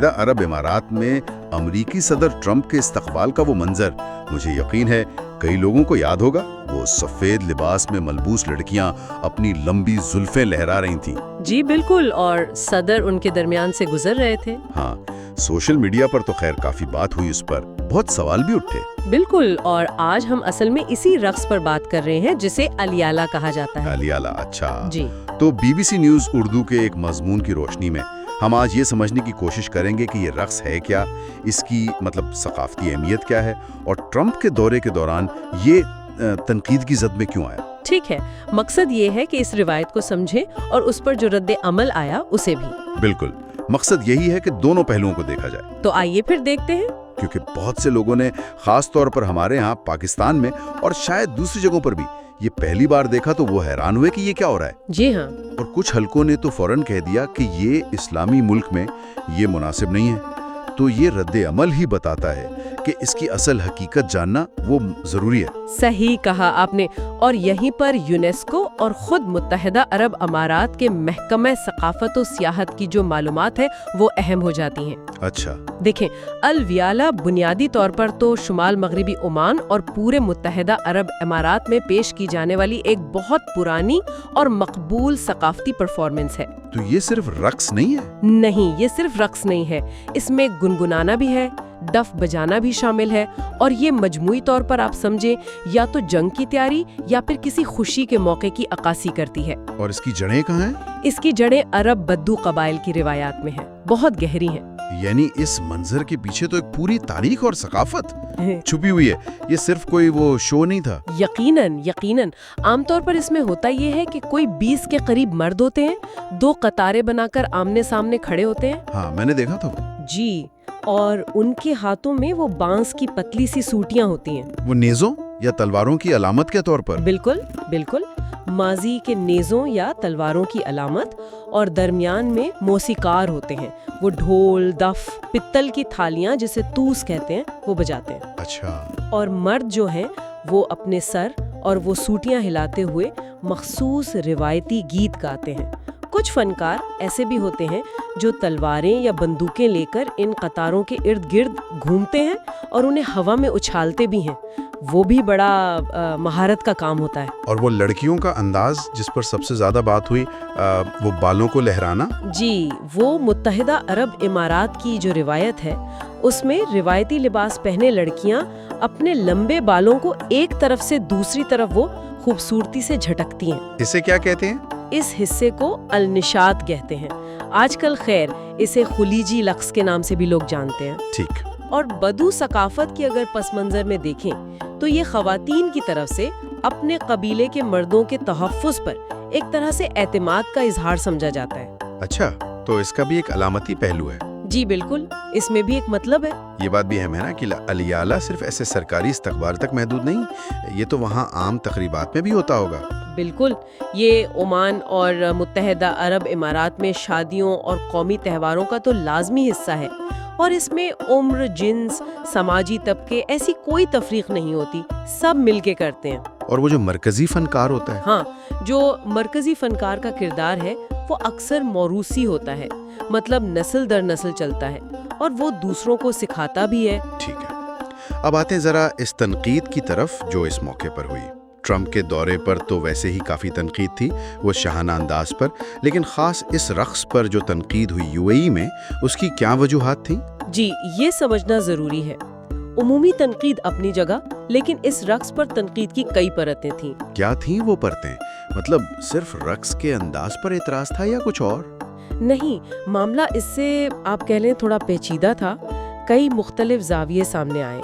متحدہ عرب امارات میں امریکی صدر ٹرمپ کے استقبال کا وہ منظر، مجھے یقین ہے کئی لوگوں کو یاد ہوگا۔ وہ سفید لباس میں ملبوس لڑکیاں اپنی لمبی زلفیں لہرا رہی تھیں۔ جی بالکل، اور صدر ان کے درمیان سے گزر رہے تھے۔ ہاں، سوشل میڈیا پر تو خیر کافی بات ہوئی، اس پر بہت سوال بھی اٹھے۔ بالکل، اور آج ہم اصل میں اسی رقص پر بات کر رہے ہیں جسے الیالہ کہا جاتا ہے۔ الیالہ، اچھا جی۔ تو BBC نیوز اردو کے ایک مضمون کی روشنی میں ہم آج یہ سمجھنے کی کوشش کریں گے کہ یہ رقص ہے کیا، اس کی ثقافتی اہمیت کیا ہے، اور ٹرمپ کے دورے کے دوران یہ تنقید کی زد میں کیوں آیا۔ ٹھیک ہے، مقصد یہ ہے کہ اس روایت کو سمجھیں اور اس پر جو رد عمل آیا اسے بھی۔ بالکل، مقصد یہی ہے کہ دونوں پہلوؤں کو دیکھا جائے۔ تو آئیے پھر دیکھتے ہیں۔ کیونکہ بہت سے لوگوں نے خاص طور پر ہمارے ہاں پاکستان میں اور شاید دوسری جگہوں پر بھی یہ پہلی بار دیکھا تو وہ حیران ہوئے کہ یہ کیا ہو رہا ہے۔ جی ہاں، اور کچھ حلقوں نے تو فوراً کہہ دیا کہ یہ اسلامی ملک میں یہ مناسب نہیں ہے۔ تو یہ رد عمل ہی بتاتا ہے کہ اس کی اصل حقیقت جاننا وہ ضروری ہے۔ صحیح کہا آپ نے، اور یہیں پر یونیسکو اور خود متحدہ عرب امارات کے محکمہ ثقافت و سیاحت کی جو معلومات ہے وہ اہم ہو جاتی ہیں۔ اچھا، دیکھیں، الیالہ بنیادی طور پر تو شمال مغربی عمان اور پورے متحدہ عرب امارات میں پیش کی جانے والی ایک بہت پرانی اور مقبول ثقافتی پرفارمنس ہے۔ تو یہ صرف رقص نہیں ہے؟ نہیں، یہ صرف رقص نہیں ہے، اس میں گنگنانا بھی ہے، ڈف بجانا بھی شامل ہے، اور یہ مجموعی طور پر آپ سمجھیں یا تو جنگ کی تیاری یا پھر کسی خوشی کے موقع کی عکاسی کرتی ہے۔ اور اس کی جڑیں کہاں ہیں؟ اس کی جڑیں عرب بدو قبائل کی روایات میں ہیں، بہت گہری ہیں۔ یعنی اس منظر کے پیچھے تو ایک پوری تاریخ اور ثقافت چھپی ہوئی ہے، یہ صرف کوئی وہ شو نہیں تھا۔ یقیناً عام طور پر اس میں ہوتا یہ ہے کہ کوئی 20 کے قریب مرد ہوتے ہیں، 2 قطاریں بنا کر آمنے سامنے کھڑے ہوتے ہیں۔ ہاں، میں نے دیکھا تھا۔ جی، اور ان کے ہاتھوں میں وہ بانس کی پتلی سی سوٹیاں ہوتی ہیں۔ وہ نیزوں یا تلواروں کی علامت کے طور پر؟ بالکل، ماضی کے نیزوں یا تلواروں کی علامت، اور درمیان میں موسیقار ہوتے ہیں، وہ ڈھول، دف، پتل کی تھالیاں جسے توس کہتے ہیں وہ بجاتے ہیں۔ اچھا۔ اور مرد جو ہیں وہ اپنے سر اور وہ سوٹیاں ہلاتے ہوئے مخصوص روایتی گیت گاتے ہیں۔ کچھ فنکار ایسے بھی ہوتے ہیں جو تلواریں یا بندوقیں لے کر ان قطاروں کے ارد گرد گھومتے ہیں اور انہیں ہوا میں اچھالتے بھی ہیں، وہ بھی بڑا مہارت کا کام ہوتا ہے۔ اور وہ لڑکیوں کا انداز جس پر سب سے زیادہ بات ہوئی، وہ بالوں کو لہرانا۔ جی، وہ متحدہ عرب امارات کی جو روایت ہے اس میں روایتی لباس پہنے لڑکیاں اپنے لمبے بالوں کو ایک طرف سے دوسری طرف وہ خوبصورتی سے جھٹکتی ہیں۔ اسے کیا کہتے ہیں؟ اس حصے کو النشاط کہتے ہیں، آج کل خیر اسے خلیجی رقص کے نام سے بھی لوگ جانتے ہیں۔ ٹھیک۔ اور بدو ثقافت کی اگر پس منظر میں دیکھیں تو یہ خواتین کی طرف سے اپنے قبیلے کے مردوں کے تحفظ پر ایک طرح سے اعتماد کا اظہار سمجھا جاتا ہے۔ اچھا، تو اس کا بھی ایک علامتی پہلو ہے۔ جی بالکل، اس میں بھی ایک مطلب ہے۔ یہ بات بھی اہم ہے نا کہ الیالہ صرف ایسے سرکاری استقبال تک محدود نہیں، یہ تو وہاں عام تقریبات میں بھی ہوتا ہوگا۔ بالکل، یہ عمان اور متحدہ عرب امارات میں شادیوں اور قومی تہواروں کا تو لازمی حصہ ہے، اور اس میں عمر، جنس، سماجی طبقے ایسی کوئی تفریق نہیں ہوتی، سب مل کے کرتے ہیں۔ اور وہ جو مرکزی فنکار ہوتا ہے؟ ہاں، جو مرکزی فنکار کا کردار ہے وہ اکثر موروثی ہوتا ہے، مطلب نسل در نسل چلتا ہے، اور وہ دوسروں کو سکھاتا بھی ہے۔ ٹھیک ہے، اب آتے ہیں ذرا اس تنقید کی طرف جو اس موقع پر ہوئی۔ ٹرمپ کے دورے پر تو ویسے ہی کافی تنقید تھی، وہ شاہانہ انداز پر، لیکن خاص اس رقص پر جو تنقید ہوئی UAE میں، اس کی کیا وجوہات تھیں؟ جی، یہ سمجھنا ضروری ہے۔ عمومی تنقید اپنی جگہ، لیکن اس رقص پر تنقید کی کئی پرتیں تھیں۔ کیا تھیں وہ پرتیں؟ مطلب صرف رقص کے انداز پر اعتراض تھا یا کچھ اور؟ نہیں، معاملہ اس سے آپ کہہ لیں تھوڑا پیچیدہ تھا، کئی مختلف زاویے سامنے آئے۔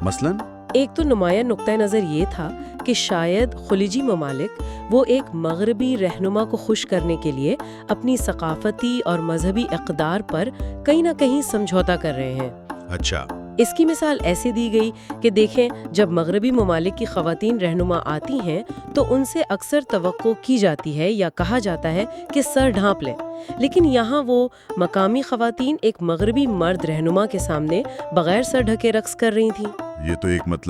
مثلاً؟ ایک تو نمایاں نقطہ نظر یہ تھا کہ شاید خلیجی ممالک وہ ایک مغربی رہنما کو خوش کرنے کے لیے اپنی ثقافتی اور مذہبی اقدار پر کہیں نہ کہیں سمجھوتا کر رہے ہیں۔ اچھا۔ اس کی مثال ایسے دی گئی کہ دیکھیں، جب مغربی ممالک کی خواتین رہنما آتی ہیں تو ان سے اکثر توقع کی جاتی ہے یا کہا جاتا ہے کہ سر ڈھانپ لیں، لیکن یہاں وہ مقامی خواتین ایک مغربی مرد رہنما کے سامنے بغیر سر ڈھکے رقص کر رہی تھیں۔ یہ تو ایک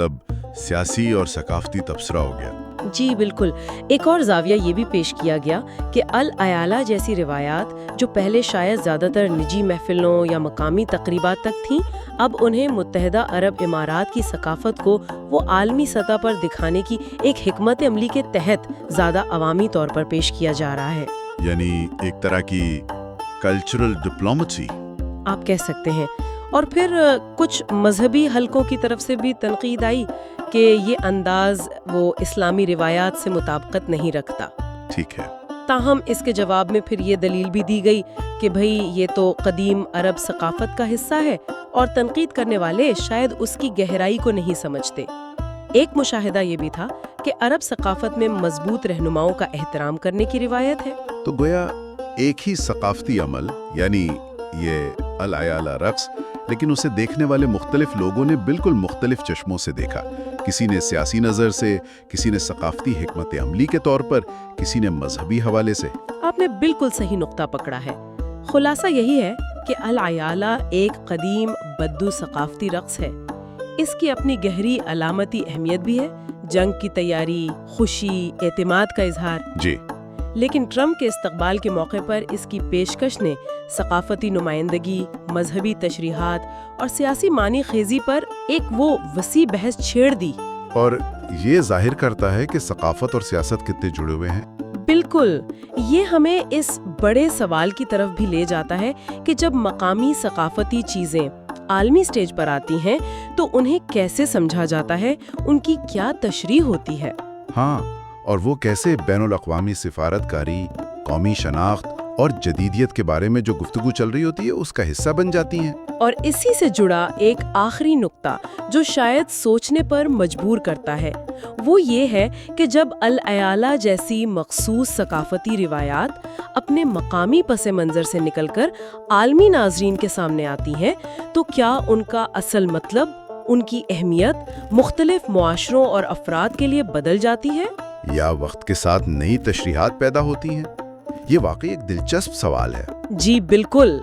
سیاسی اور ثقافتی تبصرہ ہو گیا۔ جی بالکل. ایک اور زاویہ یہ بھی پیش کیا گیا کہ الایالہ جیسی روایات جو پہلے شاید زیادہ تر نجی محفلوں یا مقامی تقریبات تک تھیں، اب انہیں متحدہ عرب امارات کی ثقافت کو وہ عالمی سطح پر دکھانے کی ایک حکمت عملی کے تحت زیادہ عوامی طور پر پیش کیا جا رہا ہے. یعنی ایک طرح کی کلچرل ڈپلومیسی آپ کہہ سکتے ہیں. اور پھر کچھ مذہبی حلقوں کی طرف سے بھی تنقید آئی کہ یہ انداز وہ اسلامی روایات سے مطابقت نہیں رکھتا. ٹھیک ہے. تاہم اس کے جواب میں پھر یہ دلیل بھی دی گئی کہ بھئی یہ تو قدیم عرب ثقافت کا حصہ ہے اور تنقید کرنے والے شاید اس کی گہرائی کو نہیں سمجھتے. ایک مشاہدہ یہ بھی تھا کہ عرب ثقافت میں مضبوط رہنماؤں کا احترام کرنے کی روایت ہے. تو گویا ایک ہی ثقافتی عمل، یعنی یہ الایالہ رقص، لیکن اسے دیکھنے والے مختلف لوگوں نے بالکل مختلف چشموں سے دیکھا. کسی نے سیاسی نظر سے، کسی نے ثقافتی حکمت عملی کے طور پر، کسی نے مذہبی حوالے سے. آپ نے بالکل صحیح نقطہ پکڑا ہے. خلاصہ یہی ہے کہ الایالہ ایک قدیم بدو ثقافتی رقص ہے. اس کی اپنی گہری علامتی اہمیت بھی ہے، جنگ کی تیاری، خوشی، اعتماد کا اظہار. جی. لیکن ٹرمپ کے استقبال کے موقع پر اس کی پیشکش نے ثقافتی نمائندگی، مذہبی تشریحات اور سیاسی معنی خیزی پر ایک وہ وسیع بحث چھیڑ دی. اور یہ ظاہر کرتا ہے کہ ثقافت اور سیاست کتنے جڑے ہوئے ہیں. بالکل. یہ ہمیں اس بڑے سوال کی طرف بھی لے جاتا ہے کہ جب مقامی ثقافتی چیزیں عالمی سٹیج پر آتی ہیں تو انہیں کیسے سمجھا جاتا ہے، ان کی کیا تشریح ہوتی ہے. ہاں، اور وہ کیسے بین الاقوامی سفارتکاری، قومی شناخت اور جدیدیت کے بارے میں جو گفتگو چل رہی ہوتی ہے اس کا حصہ بن جاتی ہیں. اور اسی سے جڑا ایک آخری نقطہ جو شاید سوچنے پر مجبور کرتا ہے، وہ یہ ہے کہ جب الایالہ جیسی مخصوص ثقافتی روایات اپنے مقامی پس منظر سے نکل کر عالمی ناظرین کے سامنے آتی ہیں تو کیا ان کا اصل مطلب، ان کی اہمیت مختلف معاشروں اور افراد کے لیے بدل جاتی ہے، یا وقت کے ساتھ نئی تشریحات پیدا ہوتی ہیں؟ یہ واقعی ایک دلچسپ سوال ہے. جی بالکل.